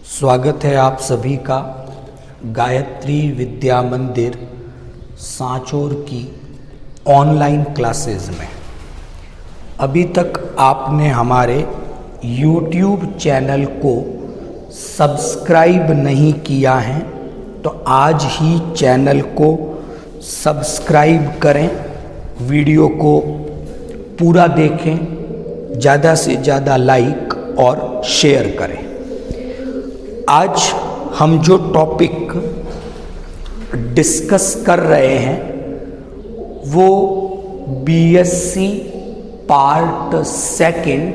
स्वागत है आप सभी का गायत्री विद्या मंदिर सांचौर की ऑनलाइन क्लासेस में। अभी तक आपने हमारे YouTube चैनल को सब्सक्राइब नहीं किया है तो आज ही चैनल को सब्सक्राइब करें, वीडियो को पूरा देखें, ज़्यादा से ज़्यादा लाइक और शेयर करें। आज हम जो टॉपिक डिस्कस कर रहे हैं वो बीएससी पार्ट सेकंड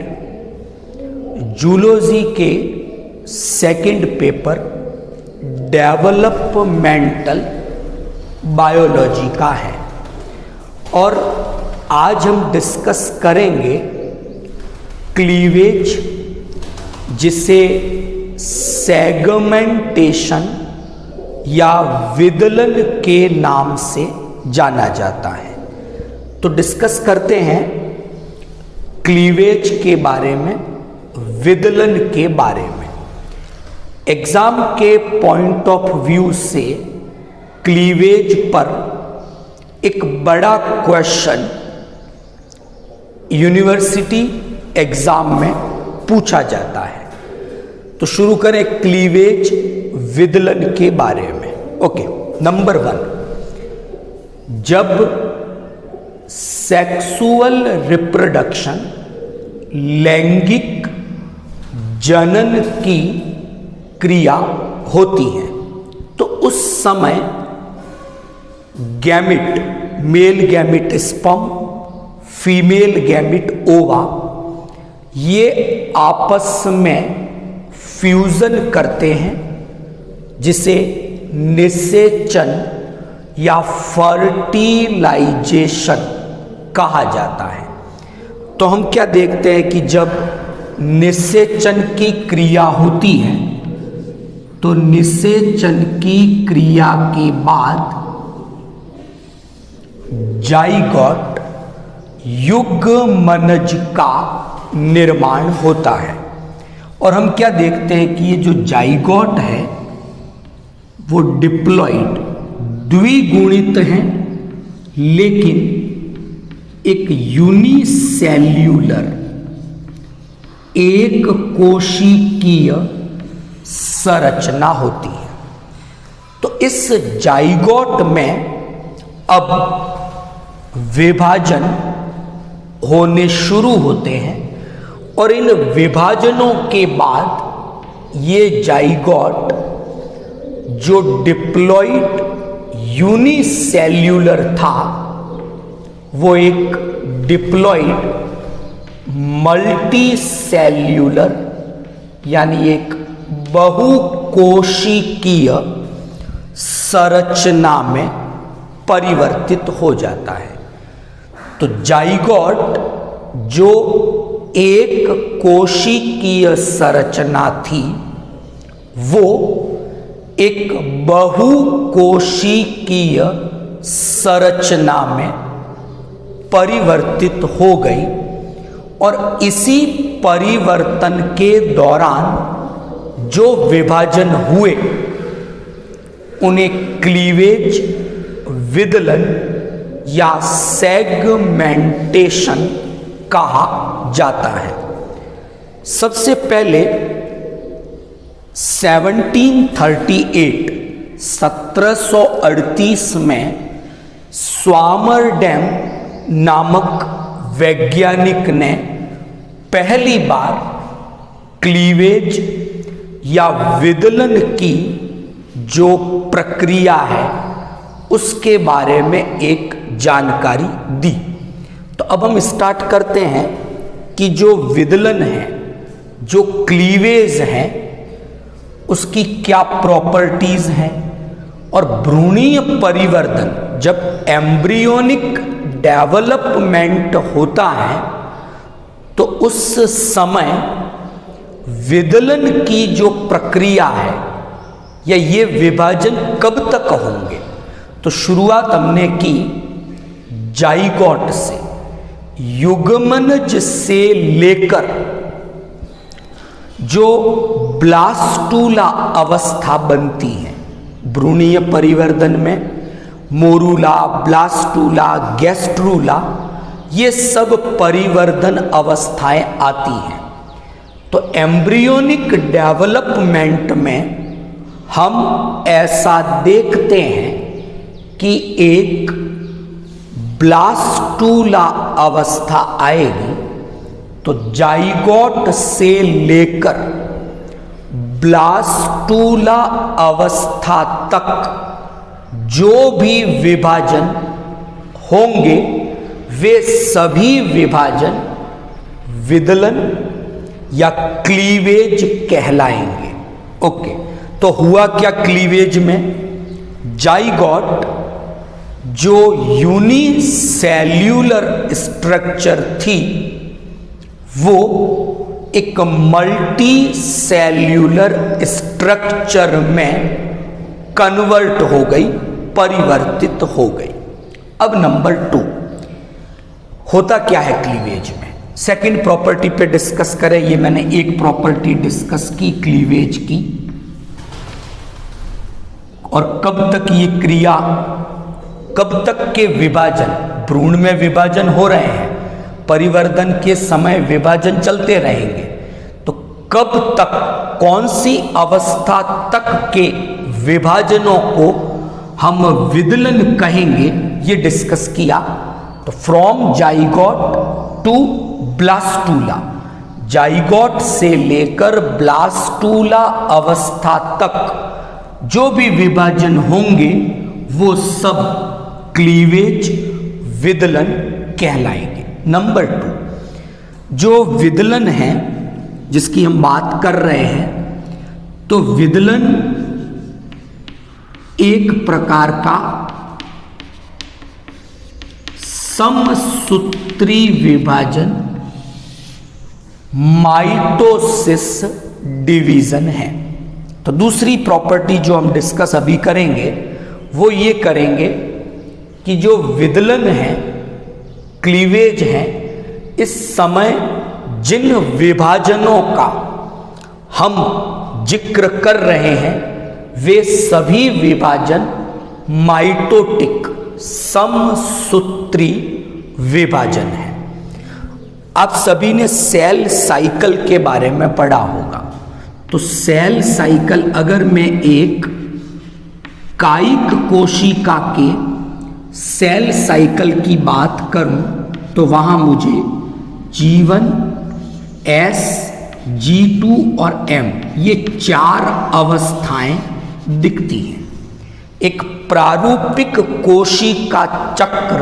जूलॉजी के सेकंड पेपर डेवलपमेंटल बायोलॉजी का है और आज हम डिस्कस करेंगे क्लीवेज, जिसे सेगमेंटेशन या विदलन के नाम से जाना जाता है। तो डिस्कस करते हैं क्लीवेज के बारे में, विदलन के बारे में। एग्जाम के पॉइंट ऑफ व्यू से क्लीवेज पर एक बड़ा क्वेश्चन यूनिवर्सिटी एग्जाम में पूछा जाता है। तो शुरू करें क्लीवेज विदलन के बारे में। ओके, नंबर 1, जब सेक्सुअल रिप्रोडक्शन लैंगिक जनन की क्रिया होती है तो उस समय gamete, male gamete sperm, female gamete ओवा, ये आपस में फ्यूजन करते हैं जिसे निषेचन या फर्टिलाइजेशन कहा जाता है। तो हम क्या देखते हैं कि जब निषेचन की क्रिया होती है तो निषेचन की क्रिया के बाद जाइगोट युग्मनज का निर्माण होता है। और हम क्या देखते हैं कि ये जो जाइगोट है वो डिप्लॉइड, द्विगुणित हैं, लेकिन एक यूनिसेल्यूलर, एक कोशिकीय संरचना होती है। तो इस जाइगोट में अब विभाजन होने शुरू होते हैं और इन विभाजनों के बाद ये जाइगोट जो डिप्लॉइड यूनिसेल्यूलर था वो एक डिप्लॉइड मल्टीसेल्यूलर यानी एक बहुकोशिकीय संरचना में परिवर्तित हो जाता है। तो जाइगोट जो एक कोशिकीय संरचना थी वो एक बहुकोशिकीय संरचना में परिवर्तित हो गई और इसी परिवर्तन के दौरान जो विभाजन हुए उन्हें क्लीवेज, विदलन या सेगमेंटेशन कहा जाता है। सबसे पहले 1738 में स्वामरडैम नामक वैज्ञानिक ने पहली बार क्लीवेज या विदलन की जो प्रक्रिया है उसके बारे में एक जानकारी दी। तो अब हम स्टार्ट करते हैं कि जो विदलन है, जो क्लीवेज है, उसकी क्या प्रॉपर्टीज हैं और भ्रूणीय परिवर्तन जब एम्ब्रियोनिक डेवलपमेंट होता है तो उस समय विदलन की जो प्रक्रिया है या ये विभाजन कब तक होंगे। तो शुरुआत हमने की जाइगोट से, युग्मनज से लेकर जो ब्लास्टूला अवस्था बनती है भ्रूणीय परिवर्धन में, मोरूला, ब्लास्टूला, गैस्ट्रूला, ये सब परिवर्धन अवस्थाएं आती हैं। तो एम्ब्रियोनिक डेवलपमेंट में हम ऐसा देखते हैं कि एक ब्लास्टूला अवस्था आएगी, तो जाइगोट से लेकर ब्लास्टूला अवस्था तक जो भी विभाजन होंगे वे सभी विभाजन विदलन या क्लीवेज कहलाएंगे। ओके, तो हुआ क्या क्लीवेज में? जाइगोट जो यूनिसेल्यूलर स्ट्रक्चर थी वो एक मल्टी सेल्यूलर स्ट्रक्चर में कन्वर्ट हो गई, परिवर्तित हो गई। अब नंबर 2, होता क्या है क्लीवेज में? सेकंड प्रॉपर्टी पे डिस्कस करें। ये मैंने एक प्रॉपर्टी डिस्कस की क्लीवेज की, और कब तक ये क्रिया, कब तक के विभाजन, भ्रूण में विभाजन हो रहे हैं, परिवर्धन के समय विभाजन चलते रहेंगे, तो कब तक, कौन सी अवस्था तक के विभाजनों को हम विदलन कहेंगे, ये डिस्कस किया। तो from zygote to blastula, zygote से लेकर ब्लास्टूला अवस्था तक जो भी विभाजन होंगे वो सब क्लीवेज, विदलन कहलाएंगे। नंबर 2, जो विदलन है जिसकी हम बात कर रहे हैं, तो विदलन एक प्रकार का समसूत्री विभाजन, माइटोसिस डिवीजन है। तो दूसरी प्रॉपर्टी जो हम डिस्कस अभी करेंगे वो ये करेंगे कि जो विदलन है, क्लीवेज है, इस समय जिन विभाजनों का हम जिक्र कर रहे हैं वे सभी विभाजन माइटोटिक, समसूत्री विभाजन है। आप सभी ने सेल साइकिल के बारे में पढ़ा होगा। तो सेल साइकिल, अगर मैं एक कायिक कोशिका के सेल साइकिल की बात करूं तो वहां मुझे G1, S, G2 और M ये 4 अवस्थाएं दिखती हैं। एक प्रारूपिक कोशिका चक्र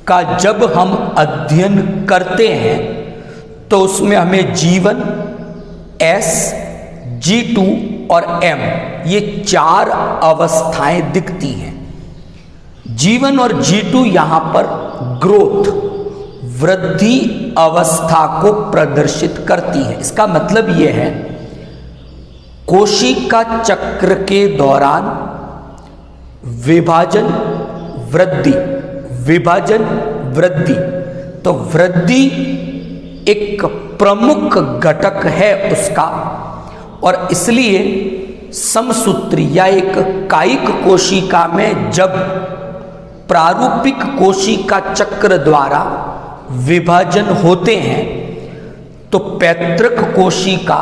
का जब हम अध्ययन करते हैं तो उसमें हमें G1, S, G2 और M ये 4 अवस्थाएं दिखती हैं। G1 और G2 यहां पर ग्रोथ, वृद्धि अवस्था को प्रदर्शित करती है। इसका मतलब यह है कोशिका चक्र के दौरान विभाजन, वृद्धि, विभाजन, वृद्धि, तो वृद्धि एक प्रमुख घटक है उसका, और इसलिए समसूत्री या एक कायिक कोशिका में जब प्रारूपिक कोशिका चक्र द्वारा विभाजन होते हैं तो पैतृक कोशिका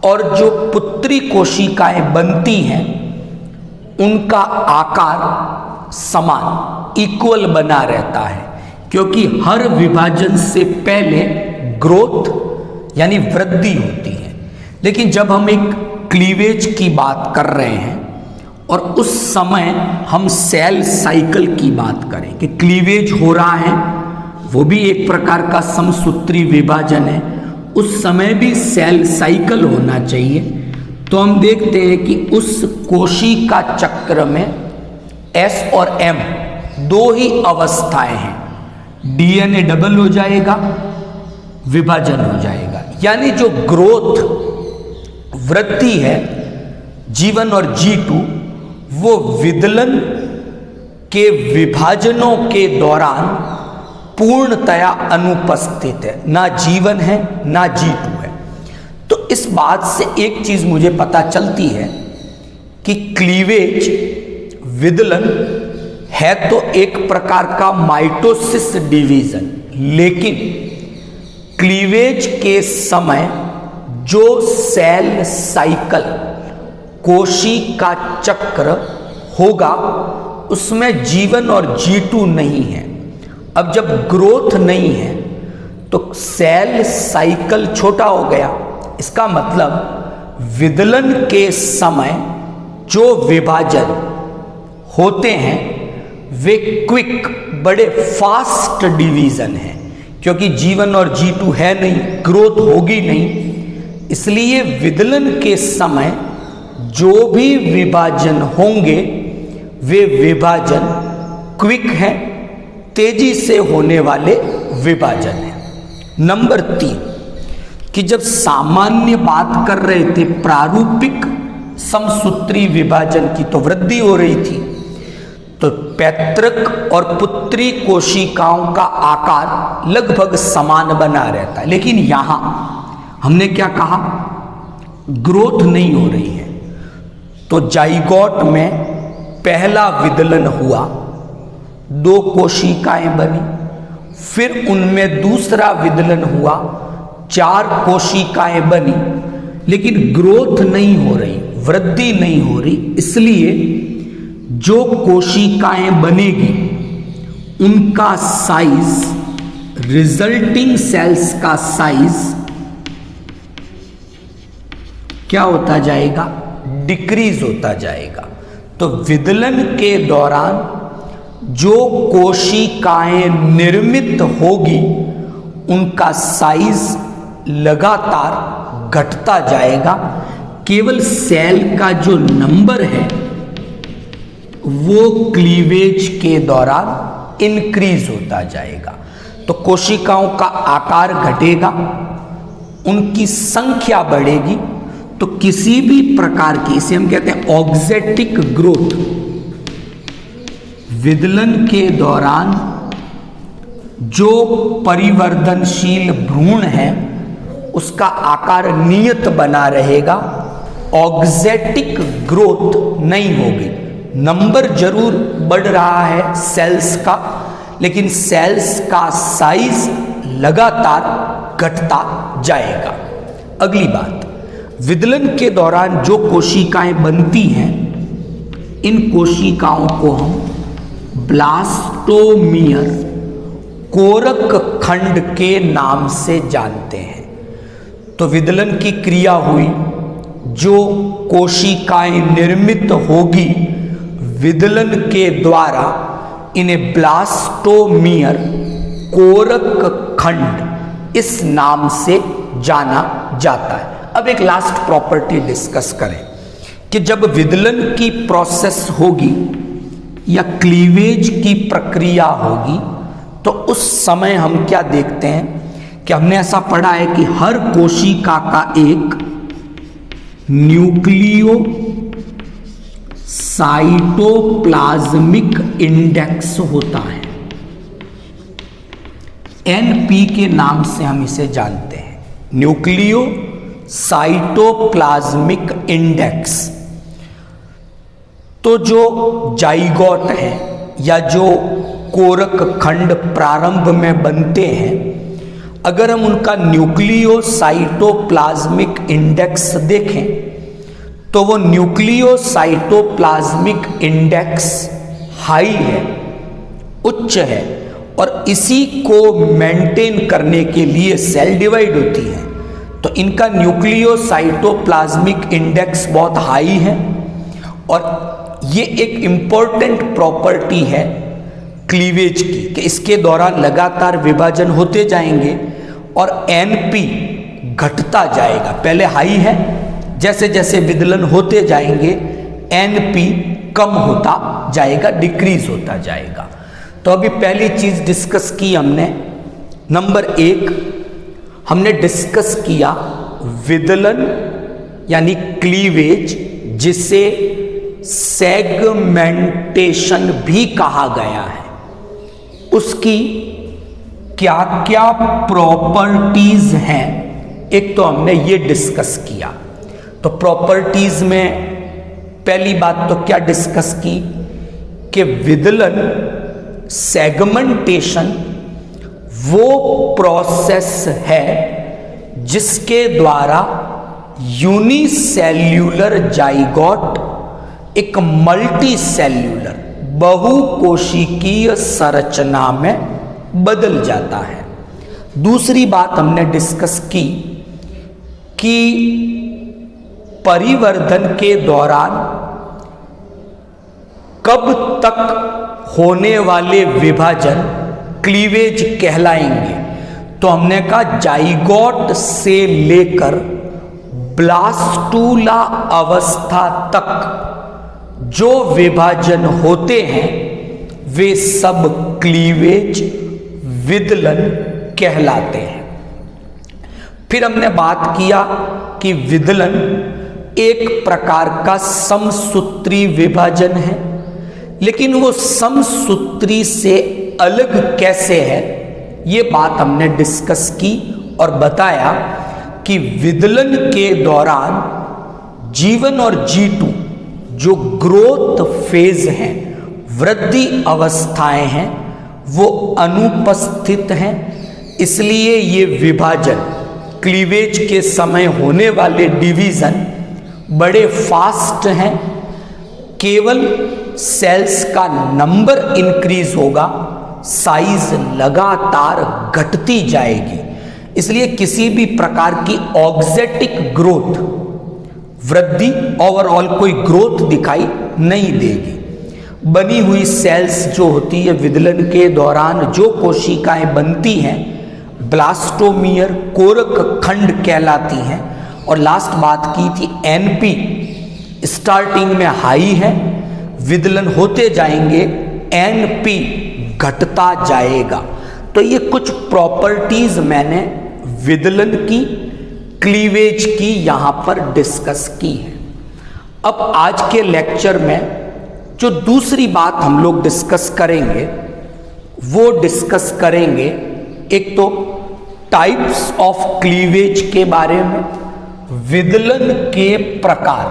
और जो पुत्री कोशिकाएं बनती हैं उनका आकार समान, इक्वल बना रहता है, क्योंकि हर विभाजन से पहले ग्रोथ यानी वृद्धि होती है। लेकिन जब हम एक क्लीवेज की बात कर रहे हैं और उस समय हम सेल साइकिल की बात करें कि क्लीवेज हो रहा है, वो भी एक प्रकार का समसूत्री विभाजन है, उस समय भी सेल साइकिल होना चाहिए। तो हम देखते हैं कि उस कोशिका चक्र में S और M 2 ही अवस्थाएं हैं। DNA डबल हो जाएगा, विभाजन हो जाएगा, यानी जो ग्रोथ, वृद्धि है G1 और G2 वो विदलन के विभाजनों के दौरान पूर्णतया अनुपस्थित है, ना G1 है ना G2 है। इस बात से एक चीज मुझे पता चलती है कि क्लीवेज विदलन है तो एक प्रकार का माइटोसिस डिवीजन, लेकिन क्लीवेज के समय जो सेल साइकिल कोशिका चक्र होगा उसमें G1 और G2 नहीं है। अब जब ग्रोथ नहीं है तो सेल साइकिल छोटा हो गया। इसका मतलब विदलन के समय जो विभाजन होते हैं वे क्विक, बड़े फास्ट डिवीजन हैं, क्योंकि G1 और G2 है नहीं, ग्रोथ होगी नहीं। इसलिए विदलन के समय जो भी विभाजन होंगे वे विभाजन क्विक हैं, तेजी से होने वाले विभाजन हैं। नंबर 3 कि जब सामान्य बात कर रहे थे प्रारूपिक समसूत्री विभाजन की तो वृद्धि हो रही थी, तो पैतृक और पुत्री कोशिकाओं का आकार लगभग समान बना रहता है। लेकिन यहां हमने क्या कहा, ग्रोथ नहीं हो रही है। तो जाइगोट में पहला विदलन हुआ, 2 कोशिकाएं बनी, फिर उनमें दूसरा विदलन हुआ, 4 कोशिकाएं बनी, लेकिन ग्रोथ नहीं हो रही, वृद्धि नहीं हो रही। इसलिए जो कोशिकाएं बनेगी उनका साइज, रिजल्टिंग सेल्स का साइज क्या होता जाएगा, डिक्रीज होता जाएगा। तो विदलन के दौरान जो कोशिकाएं निर्मित होगी उनका साइज लगातार घटता जाएगा। केवल सेल का जो नंबर है वो क्लीवेज के दौरान इंक्रीज होता जाएगा। तो कोशिकाओं का आकार घटेगा, उनकी संख्या बढ़ेगी। तो किसी भी प्रकार की, इसे हम कहते हैं ऑक्जेटिक ग्रोथ, विदलन के दौरान जो परिवर्तनशील भ्रूण है उसका आकार नियत बना रहेगा, ऑक्जेटिक ग्रोथ नहीं होगी। नंबर जरूर बढ़ रहा है सेल्स का, लेकिन सेल्स का साइज लगातार घटता जाएगा। अगली बात, विदलन के दौरान जो कोशिकाएं बनती हैं इन कोशिकाओं को हम ब्लास्टोमियर, कोरक खंड के नाम से जानते हैं। तो विदलन की क्रिया हुई, जो कोशिकाएं निर्मित होगी विदलन के द्वारा इन्हें ब्लास्टोमियर, कोरक खंड इस नाम से जाना जाता है। अब एक लास्ट प्रॉपर्टी डिस्कस करें कि जब विदलन की प्रोसेस होगी या क्लीवेज की प्रक्रिया होगी तो उस समय हम क्या देखते हैं कि हमने ऐसा पढ़ा है कि हर कोशिका का एक न्यूक्लियो साइटोप्लाज्मिक इंडेक्स होता है। NP के नाम से हम इसे जानते हैं, न्यूक्लियो साइटोप्लाज्मिक इंडेक्स। तो जो जाइगोट है या जो कोरक खंड प्रारंभ में बनते हैं, अगर हम उनका न्यूक्लियो साइटोप्लाज्मिक इंडेक्स देखें तो वो न्यूक्लियो साइटोप्लाज्मिक इंडेक्स हाई है, उच्च है, और इसी को मेंटेन करने के लिए सेल डिवाइड होती है। तो इनका न्यूक्लियो साइटोप्लाज्मिक इंडेक्स बहुत हाई है और ये एक इंपॉर्टेंट प्रॉपर्टी है क्लीवेज की कि इसके दौरान लगातार विभाजन होते जाएंगे और NP घटता जाएगा। पहले हाई है, जैसे जैसे विदलन होते जाएंगे NP कम होता जाएगा, डिक्रीज होता जाएगा। तो अभी पहली चीज डिस्कस की हमने, नंबर 1 हमने डिस्कस किया विदलन यानी क्लीवेज, जिसे सेगमेंटेशन भी कहा गया है। उसकी क्या क्या प्रॉपर्टीज हैं एक तो हमने ये डिस्कस किया। तो प्रॉपर्टीज में पहली बात तो क्या डिस्कस की कि विदलन सेगमेंटेशन वो प्रोसेस है जिसके द्वारा यूनिसेल्यूलर जाइगोट एक मल्टी सेल्यूलर बहुकोशिकीय संरचना में बदल जाता है। दूसरी बात हमने डिस्कस की कि परिवर्धन के दौरान कब तक होने वाले विभाजन क्लीवेज कहलाएंगे। तो हमने कहा जाइगोट से लेकर ब्लास्टूला अवस्था तक जो विभाजन होते हैं वे सब क्लीवेज विदलन कहलाते हैं। फिर हमने बात किया कि विदलन एक प्रकार का समसूत्री विभाजन है, लेकिन वो समसूत्री से अलग कैसे है ये बात हमने डिस्कस की और बताया कि विदलन के दौरान G1 और G2 जो ग्रोथ फेज हैं, वृद्धि अवस्थाएं हैं, वो अनुपस्थित हैं। इसलिए ये विभाजन क्लीवेज के समय होने वाले डिवीजन बड़े फास्ट हैं। केवल सेल्स का नंबर इंक्रीज होगा, साइज लगातार घटती जाएगी। इसलिए किसी भी प्रकार की ऑक्जेटिक ग्रोथ, वृद्धि, ओवरऑल कोई ग्रोथ दिखाई नहीं देगी। बनी हुई सेल्स जो होती है विदलन के दौरान जो कोशिकाएं बनती हैं ब्लास्टोमियर कोरक खंड कहलाती हैं। और लास्ट बात की थी एनपी स्टार्टिंग में हाई है, विदलन होते जाएंगे एनपी घटता जाएगा। तो ये कुछ प्रॉपर्टीज मैंने विदलन की, क्लीवेज की यहां पर डिस्कस की है। अब आज के लेक्चर में जो दूसरी बात हम लोग डिस्कस करेंगे वो डिस्कस करेंगे एक तो टाइप्स ऑफ क्लीवेज के बारे में, विदलन के प्रकार,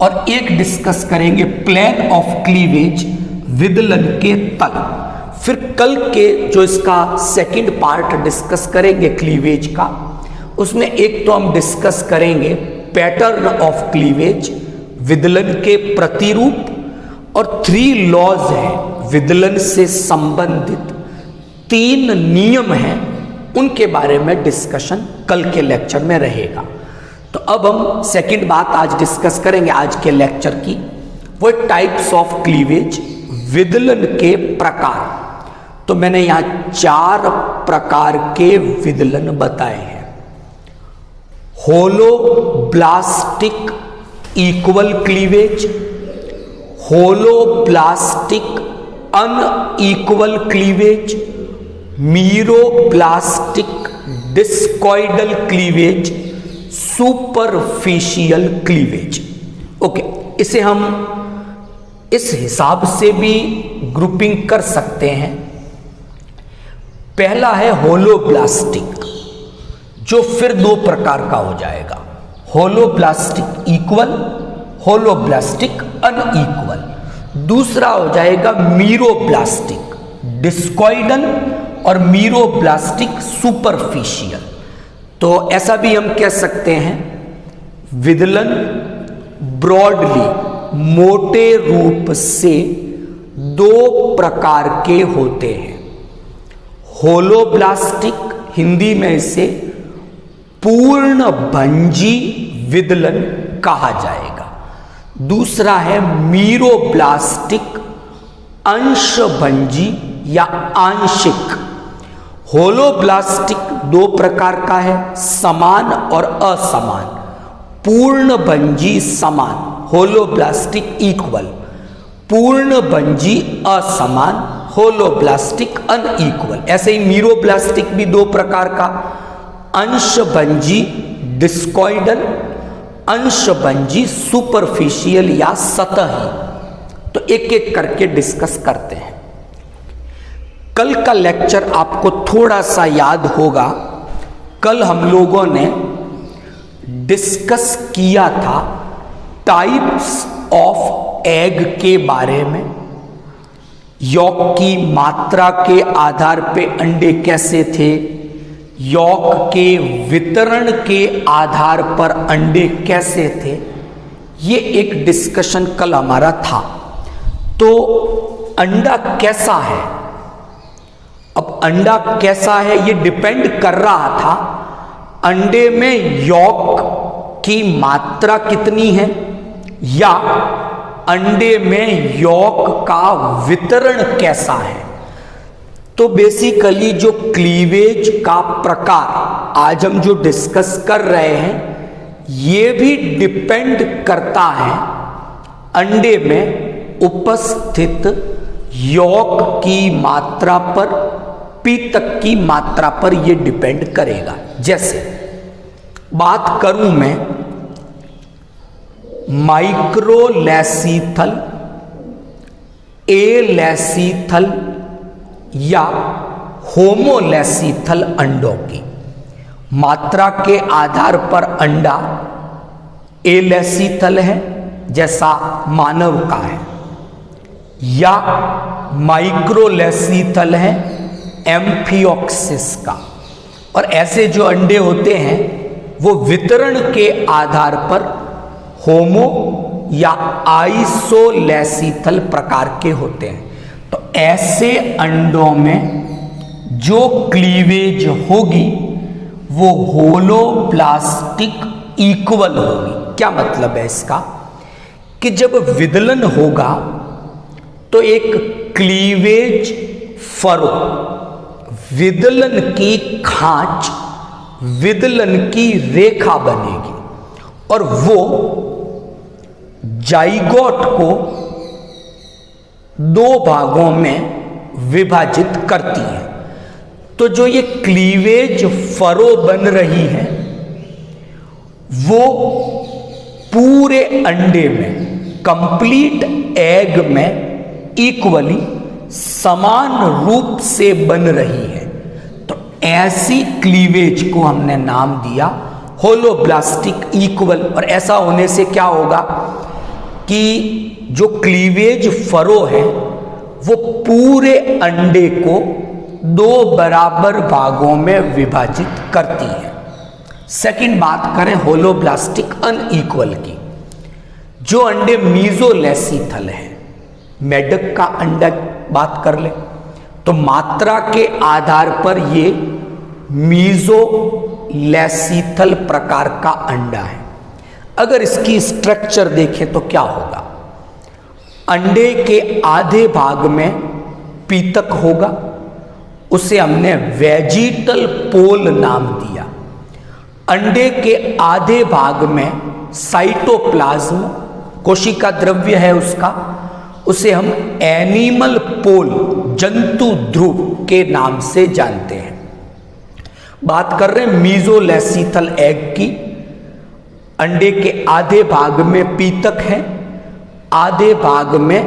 और एक डिस्कस करेंगे प्लेन ऑफ क्लीवेज, विदलन के तल। फिर कल के जो इसका सेकंड पार्ट डिस्कस करेंगे क्लीवेज का, उसमें एक तो हम डिस्कस करेंगे पैटर्न ऑफ क्लीवेज, विदलन के प्रतिरूप, और 3 लॉज हैं विदलन से संबंधित 3 नियम हैं, उनके बारे में डिस्कशन कल के लेक्चर में रहेगा। तो अब हम सेकंड बात आज डिस्कस करेंगे आज के लेक्चर की, वो टाइप्स ऑफ क्लीवेज, विदलन के प्रकार। तो मैंने यहां 4 प्रकार के विदलन बताए हैं। Holoblastic equal cleavage, holoblastic unequal cleavage, meroblastic discoidal cleavage, superficial cleavage. Okay, इसे हम इस हिसाब से भी ग्रुपिंग कर सकते हैं। पहला है होलोब्लास्टिक, जो फिर 2 प्रकार का हो जाएगा, होलोब्लास्टिक इक्वल, होलोब्लास्टिक अनइक्वल। दूसरा हो जाएगा मीरोब्लास्टिक डिस्कॉइडल और मीरोब्लास्टिक सुपरफिशियल। तो ऐसा भी हम कह सकते हैं विदलन ब्रॉडली, मोटे रूप से 2 प्रकार के होते हैं। होलोब्लास्टिक, हिंदी में इसे पूर्णभंजी विदलन कहा जाएगा। दूसरा है मीरोब्लास्टिक अंशभंजी या आंशिक। होलोब्लास्टिक 2 प्रकार का है, समान और असमान। पूर्णभंजी समान, होलोब्लास्टिक इक्वल, पूर्णभंजी असमान, होलोब्लास्टिक अनइक्वल। ऐसे ही मीरोब्लास्टिक भी 2 प्रकार का, अंशभंजी डिस्कॉइडल, अंशभंजी सुपरफिशियल या सतही। तो एक एक करके डिस्कस करते हैं। कल का लेक्चर आपको थोड़ा सा याद होगा, कल हम लोगों ने डिस्कस किया था टाइप्स ऑफ एग के बारे में, यॉक की मात्रा के आधार पे अंडे कैसे थे, यॉक के वितरण के आधार पर अंडे कैसे थे, ये एक डिस्कशन कल हमारा था। तो अंडा कैसा है, अब अंडा कैसा है ये डिपेंड कर रहा था अंडे में यॉक की मात्रा कितनी है या अंडे में यॉक का वितरण कैसा है। तो बेसिकली जो क्लीवेज का प्रकार आज हम जो डिस्कस कर रहे हैं ये भी डिपेंड करता है अंडे में उपस्थित यॉक की मात्रा पर, पीतक की मात्रा पर ये डिपेंड करेगा। जैसे बात करूं मैं माइक्रोलैसीथल, एलैसीथल या होमोलैसीथल अंडों की मात्रा के आधार पर अंडा एलैसीथल है जैसा मानव का है, या माइक्रोलैसीथल है एम्फियोक्सिस का। और ऐसे जो अंडे होते हैं वो वितरण के आधार पर होमो या आइसोलैसीथल प्रकार के होते हैं। तो ऐसे अंडों में जो क्लीवेज होगी वो होलोब्लास्टिक इक्वल होगी। क्या मतलब है इसका कि जब विदलन होगा तो एक क्लीवेज फरो, विदलन की खांच, विदलन की रेखा बनेगी और वो जाइगोट को दो भागों में विभाजित करती है। तो जो ये क्लीवेज फरो बन रही है वो पूरे अंडे में, कंप्लीट एग में इक्वली समान रूप से बन रही है। तो ऐसी क्लीवेज को हमने नाम दिया होलोब्लास्टिक इक्वल। और ऐसा होने से क्या होगा कि जो क्लीवेज फरो है वो पूरे अंडे को दो बराबर भागों में विभाजित करती है। सेकंड बात करें होलोब्लास्टिक अनइक्वल की, जो अंडे मीजोलैसीथल है, मेढक का अंडा बात कर ले तो मात्रा के आधार पर ये मीजोलैसीथल प्रकार का अंडा है। अगर इसकी स्ट्रक्चर देखें तो क्या होगा, अंडे के आधे भाग में पीतक होगा, उसे हमने वेजिटल पोल नाम दिया। अंडे के आधे भाग में साइटोप्लाज्म, कोशिका द्रव्य है उसका, उसे हम एनिमल पोल, जंतु ध्रुव के नाम से जानते हैं। बात कर रहे हैं मीजोलैसीथल एग की, अंडे के आधे भाग में पीतक है, आधे भाग में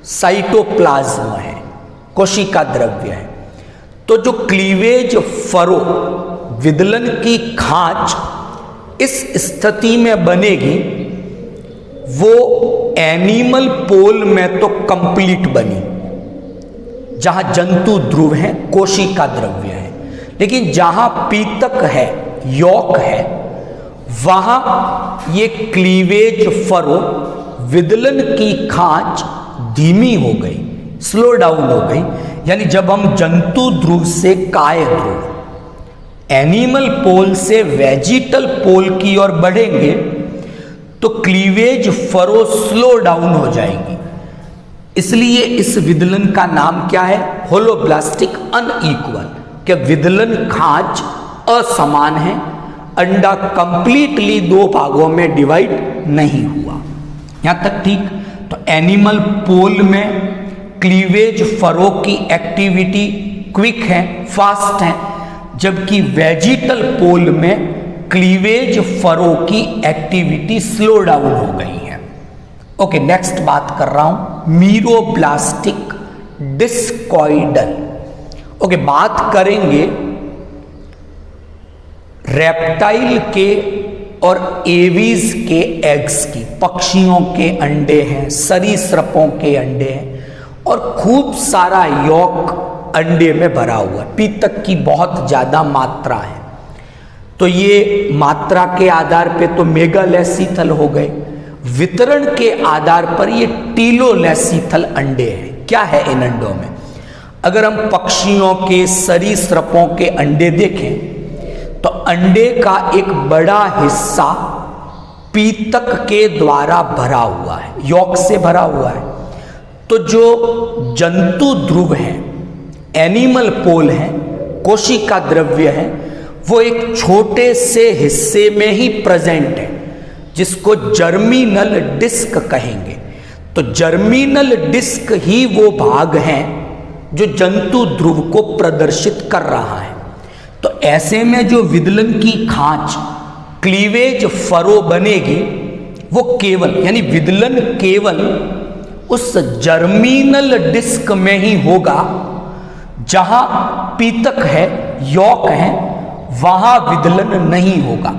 साइटोप्लाज्म है, कोशिका द्रव्य है। तो जो क्लीवेज फरो, विदलन की खांच इस स्थिति में बनेगी वो एनिमल पोल में तो कंप्लीट बनी, जहां जंतु ध्रुव है, कोशिका द्रव्य है, लेकिन जहां पीतक है, यॉक है, वहां ये क्लीवेज फरो, विदलन की खांच धीमी हो गई, स्लो डाउन हो गई। यानी जब हम जंतु ध्रुव से काय ध्रुव, एनिमल पोल से वेजिटल पोल की ओर बढ़ेंगे तो क्लीवेज फरो स्लो डाउन हो जाएगी। इसलिए इस विदलन का नाम क्या है, होलोब्लास्टिक अनइक्वल, कि विदलन खांच असमान है, अंडा कंप्लीटली दो भागों में डिवाइड नहीं हुआ। यहां तक ठीक। तो एनिमल पोल में क्लीवेज फरो की एक्टिविटी क्विक है, फास्ट है, जबकि वेजिटल पोल में क्लीवेज फरो की एक्टिविटी स्लो डाउन हो गई है। ओके, नेक्स्ट बात कर रहा हूं मीरोब्लास्टिक डिस्कॉइडल। ओके, बात करेंगे रेप्टाइल के और एवीज के एग्स की, पक्षियों के अंडे हैं, सरीसृपों के अंडे हैं, और खूब सारा यॉक अंडे में भरा हुआ है। पीतक की बहुत ज़्यादा मात्रा है। तो ये मात्रा के आधार पे तो मेगालेसीथल हो गए, वितरण के आधार पर ये टीलोलेसीथल अंडे हैं। क्या है इन अंडों में? अगर हम पक्षियों के, सरीसृपों के अंडे देखें तो अंडे का एक बड़ा हिस्सा पीतक के द्वारा भरा हुआ है, यॉक से भरा हुआ है। तो जो जंतु ध्रुव है, एनिमल पोल है, कोशिका द्रव्य है, वो एक छोटे से हिस्से में ही प्रेजेंट है, जिसको जर्मिनल डिस्क कहेंगे। तो जर्मिनल डिस्क ही वो भाग है जो जंतु ध्रुव को प्रदर्शित कर रहा है। तो ऐसे में जो विदलन की खांच, क्लीवेज फरो बनेगी, वो केवल, यानी विदलन केवल उस जर्मिनल डिस्क में ही होगा जहां पीतक है, यॉक है, वहां विदलन नहीं होगा।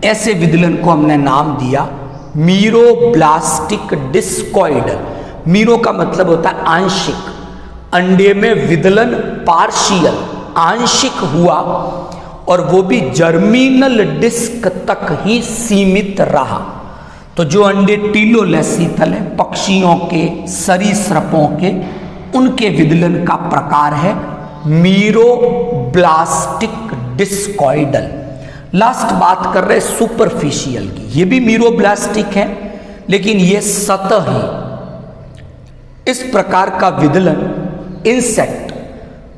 ऐसे विदलन को हमने नाम दिया मीरोब्लास्टिक डिस्कॉइडल। मीरो का मतलब होता है आंशिक, अंडे में विदलन पार्शियल, आंशिक हुआ, और वो भी जर्मिनल डिस्क तक ही सीमित रहा। तो जो अंडे टीलोलेसीथल है, पक्षियों के, सरीसृपों के, उनके विदलन का प्रकार है मीरोब्लास्टिक डिस्कॉइडल। लास्ट बात कर रहे सुपरफिशियल की। ये भी मीरोब्लास्टिक है, लेकिन ये सतही। इस प्रकार का विदलन इंसेक्ट,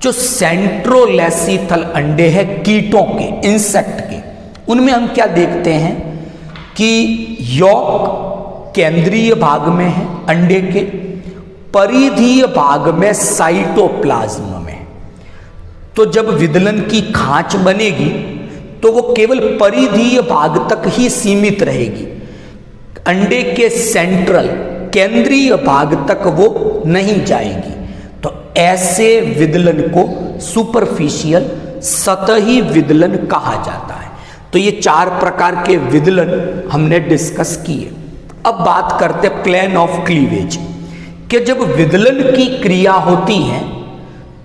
जो सेंट्रोलेसीथल अंडे हैं कीटों के, इंसेक्ट के, उनमें हम क्या देखते हैं कि यॉक केंद्रीय भाग में है अंडे के, परिधीय भाग में साइटोप्लाज्म में। तो जब विदलन की खांच बनेगी तो वो केवल परिधीय भाग तक ही सीमित रहेगी, अंडे के सेंट्रल, केंद्रीय भाग तक वो नहीं जाएगी। तो ऐसे विदलन को सुपरफिशियल, सतही विदलन कहा जाता है। तो ये 4 प्रकार के विदलन हमने डिस्कस किए। अब बात करते प्लेन ऑफ क्लीवेज, कि जब विदलन की क्रिया होती है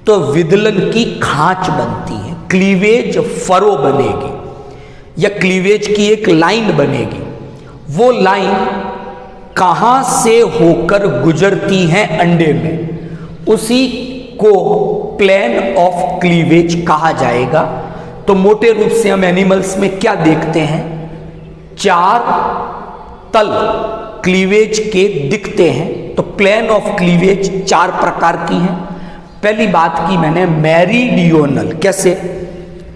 तो विदलन की खांच बनती है, क्लीवेज फरो बनेगी या क्लीवेज की एक लाइन बनेगी। वो लाइन कहां से होकर गुजरती है अंडे में, उसी को प्लेन ऑफ क्लीवेज कहा जाएगा। तो मोटे रूप से हम एनिमल्स में क्या देखते हैं, 4 तल क्लीवेज के दिखते हैं। तो प्लेन ऑफ क्लीवेज 4 प्रकार की हैं। पहली बात की मैंने मेरीडियोनल, कैसे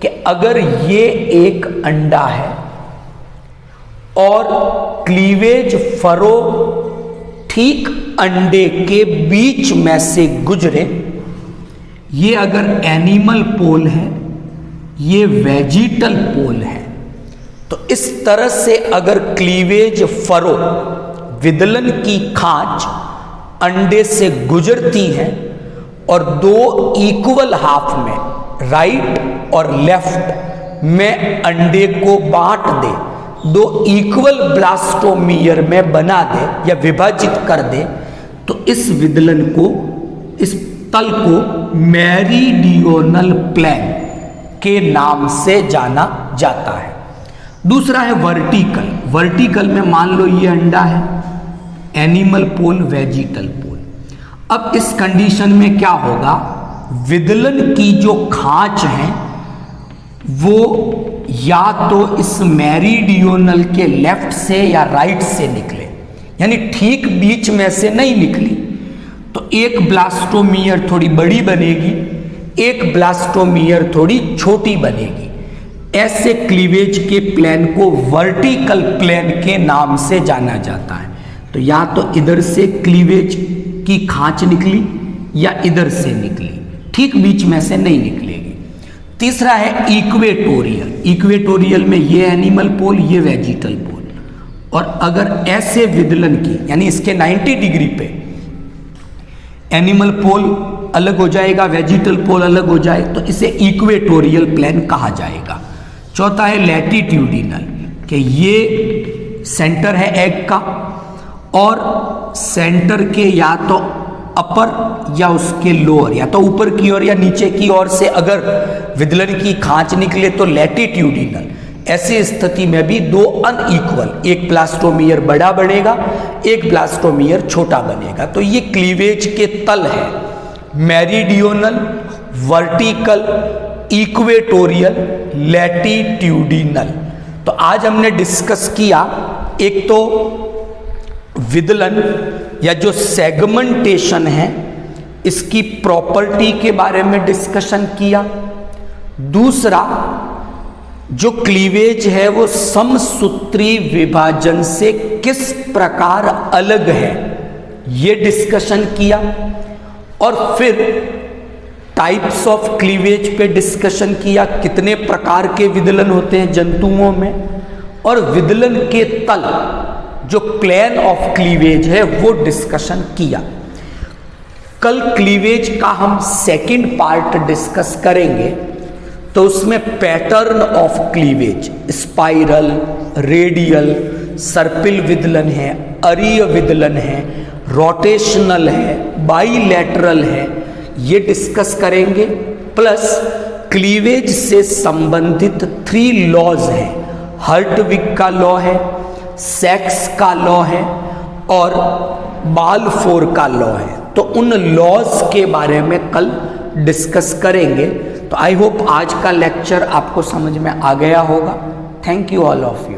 कि अगर ये एक अंडा है और क्लीवेज फरो ठीक अंडे के बीच में से गुजरे, ये अगर एनिमल पोल है, ये वेजिटल पोल है, तो इस तरह से अगर क्लीवेज फरो, विदलन की खांच अंडे से गुजरती है और 2 इक्वल हाफ में, राइट और लेफ्ट में अंडे को बांट दे, 2 इक्वल ब्लास्टोमियर में बना दे या विभाजित कर दे, तो इस विदलन को, इस तल को मेरीडियोनल प्लेन के नाम से जाना जाता है। दूसरा है वर्टिकल। वर्टिकल में मान लो ये अंडा है, एनिमल पोल, वेजिटल पोल। अब इस कंडीशन में क्या होगा, विदलन की जो खांच है वो या तो इस मेरीडियोनल के लेफ्ट से या राइट से निकले, यानी ठीक बीच में से नहीं निकली। तो एक ब्लास्टोमियर थोड़ी बड़ी बनेगी, एक ब्लास्टोमियर थोड़ी छोटी बनेगी। ऐसे क्लीवेज के प्लेन को वर्टिकल प्लेन के नाम से जाना जाता है। तो या तो इधर से क्लीवेज की खांच निकली या इधर से निकली, ठीक बीच में से नहीं निकलेगी। तीसरा है इक्वेटोरियल। इक्वेटोरियल में ये एनिमल पोल, ये वेजिटल पोल। और अगर ऐसे विदलन की, यानी इसके 90 डिग्री पे एनिमल पोल अलग हो जाएगा, वेजिटल पोल अलग हो जाए, तो इसे इक्वेटोरियल प्लेन कहा जाएगा। चौथा है लैटिट्यूडिनल। कि ये सेंटर है एग का और सेंटर के या तो अपर या उसके लोअर, या तो ऊपर की ओर या नीचे की ओर से अगर विदलन की खांच निकले तो लैटिट्यूडिनल। ऐसी स्थिति में भी दो अनइक्वल, एक ब्लास्टोमियर बड़ा बनेगा, एक ब्लास्टोमियर छोटा बनेगा। तो ये क्लीवेज के तल है, मेरिडियोनल, वर्टिकल, इक्वेटोरियल, लैटिट्यूडिनल। तो आज हमने डिस्कस किया एक तो विदलन या जो सेगमेंटेशन है इसकी प्रॉपर्टी के बारे में डिस्कशन किया। दूसरा, जो क्लीवेज है वो समसूत्री विभाजन से किस प्रकार अलग है ये डिस्कशन किया। और फिर टाइप्स ऑफ क्लीवेज पे डिस्कशन किया, कितने प्रकार के विदलन होते हैं जंतुओं में, और विदलन के तल जो प्लेन ऑफ क्लीवेज है वो डिस्कशन किया। कल क्लीवेज का हम सेकंड पार्ट डिस्कस करेंगे, तो उसमें pattern of cleavage, spiral, radial, सर्पिल विदलन है, अरीय विदलन है, रोटेशनल है, बाइलैटरल है, ये डिस्कस करेंगे। प्लस क्लीवेज से संबंधित 3 लॉज हैं, हर्टविग का लॉ है, सेक्स का लॉ है और बाल्फोर का लॉ है। तो उन लॉज के बारे में कल डिस्कस करेंगे। तो आई होप आज का लेक्चर आपको समझ में आ गया होगा। Thank you all of you.